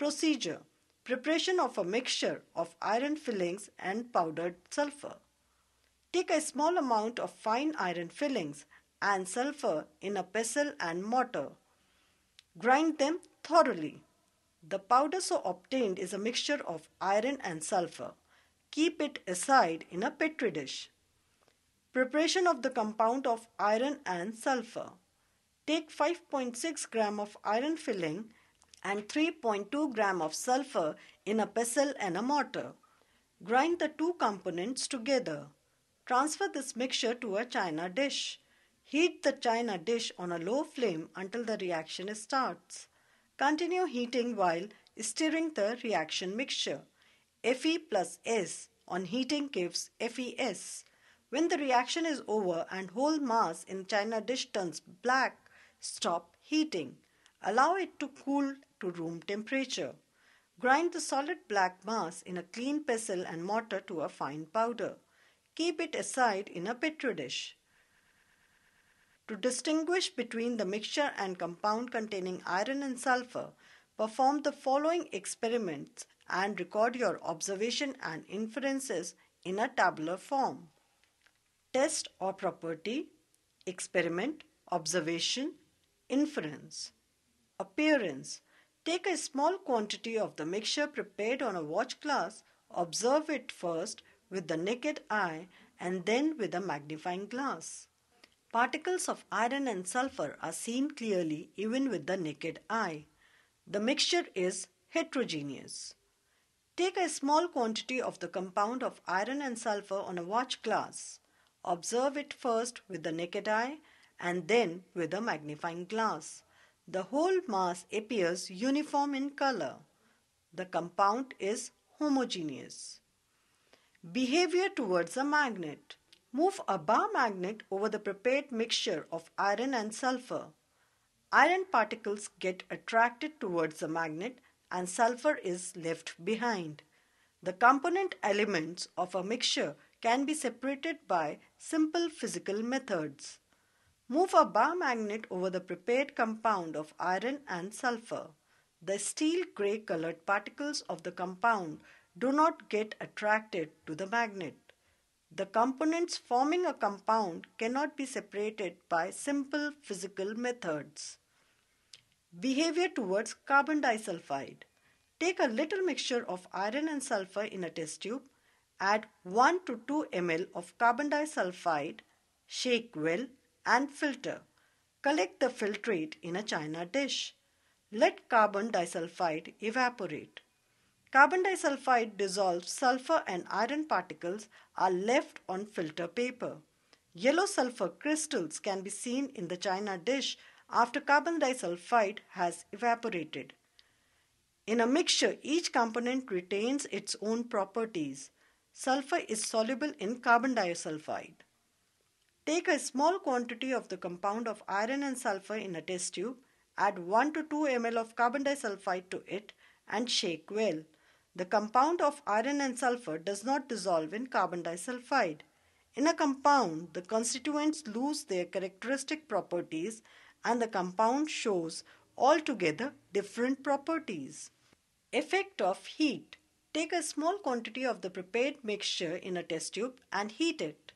Procedure: preparation of a mixture of iron fillings and powdered sulfur. Take a small amount of fine iron fillings and sulfur in a pestle and mortar. Grind them thoroughly. The powder so obtained is a mixture of iron and sulfur. Keep it aside in a petri dish. Preparation of the compound of iron and sulfur. Take 5.6 gram of iron filling and 3.2 gram of sulfur in a pestle and a mortar. Grind the two components together. Transfer this mixture to a china dish. Heat the china dish on a low flame until the reaction starts. Continue heating while stirring the reaction mixture. Fe plus S on heating gives FeS. When the reaction is over and whole mass in china dish turns black, stop heating. Allow it to cool to room temperature. Grind the solid black mass in a clean pestle and mortar to a fine powder. Keep it aside in a petri dish. To distinguish between the mixture and compound containing iron and sulfur, perform the following experiments and record your observation and inferences in a tabular form. Test or property, experiment, observation, inference. Appearance: take a small quantity of the mixture prepared on a watch glass, observe it first with the naked eye and then with a magnifying glass. Particles of iron and sulfur are seen clearly even with the naked eye. The mixture is heterogeneous. Take a small quantity of the compound of iron and sulfur on a watch glass. Observe it first with the naked eye and then with a magnifying glass. The whole mass appears uniform in color. The compound is homogeneous. Behavior towards a magnet. Move a bar magnet over the prepared mixture of iron and sulfur. Iron particles get attracted towards the magnet and sulfur is left behind. The component elements of a mixture can be separated by simple physical methods. Move a bar magnet over the prepared compound of iron and sulfur. The steel grey colored particles of the compound do not get attracted to the magnet. The components forming a compound cannot be separated by simple physical methods. Behavior towards carbon disulfide. Take a little mixture of iron and sulfur in a test tube. Add 1 to 2 ml of carbon disulfide, shake well and filter. Collect the filtrate in a china dish. Let carbon disulfide evaporate. Carbon disulfide dissolves sulfur and iron particles are left on filter paper. Yellow sulfur crystals can be seen in the china dish after carbon disulfide has evaporated. In a mixture, each component retains its own properties. Sulfur is soluble in carbon disulfide. Take a small quantity of the compound of iron and sulfur in a test tube, add 1 to 2 ml of carbon disulfide to it and shake well. The compound of iron and sulfur does not dissolve in carbon disulfide. In a compound, the constituents lose their characteristic properties and the compound shows altogether different properties. Effect of heat. Take a small quantity of the prepared mixture in a test tube and heat it.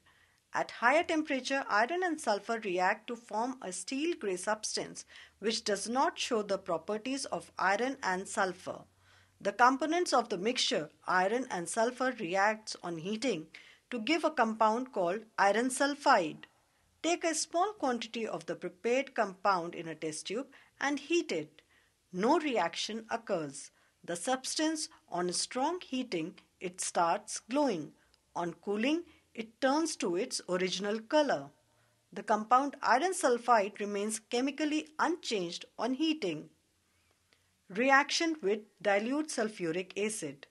At higher temperature, iron and sulfur react to form a steel grey substance which does not show the properties of iron and sulfur. The components of the mixture, iron and sulfur, reacts on heating to give a compound called iron sulfide. Take a small quantity of the prepared compound in a test tube and heat it. No reaction occurs. The substance, on strong heating, it starts glowing. On cooling, it turns to its original color. The compound iron sulfide remains chemically unchanged on heating. Reaction with dilute sulfuric acid.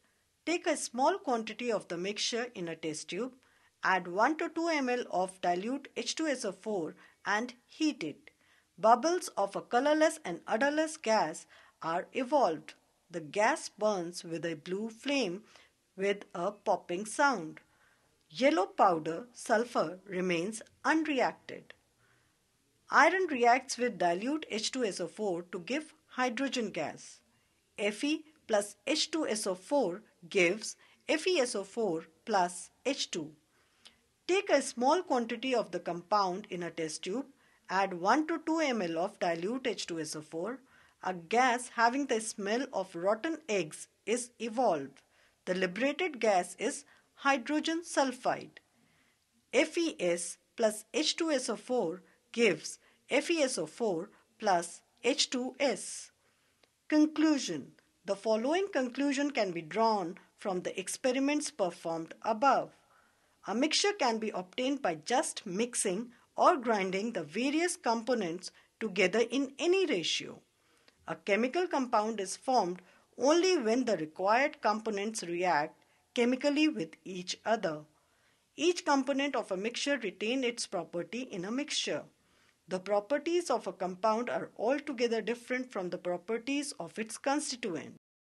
Take a small quantity of the mixture in a test tube, add 1 to 2 ml of dilute H2SO4 and heat it. Bubbles of a colorless and odorless gas are evolved. The gas burns with a blue flame with a popping sound. Yellow powder sulfur remains unreacted. Iron reacts with dilute H2SO4 to give hydrogen gas. Fe plus H2SO4 gives FeSO4 plus H2. Take a small quantity of the compound in a test tube, add 1 to 2 ml of dilute H2SO4. A gas having the smell of rotten eggs is evolved. The liberated gas is hydrogen sulfide. FeS plus H2SO4 gives FeSO4 plus H2S. Conclusion. The following conclusion can be drawn from the experiments performed above. A mixture can be obtained by just mixing or grinding the various components together in any ratio. A chemical compound is formed only when the required components react chemically with each other. Each component of a mixture retains its property in a mixture. The properties of a compound are altogether different from the properties of its constituent.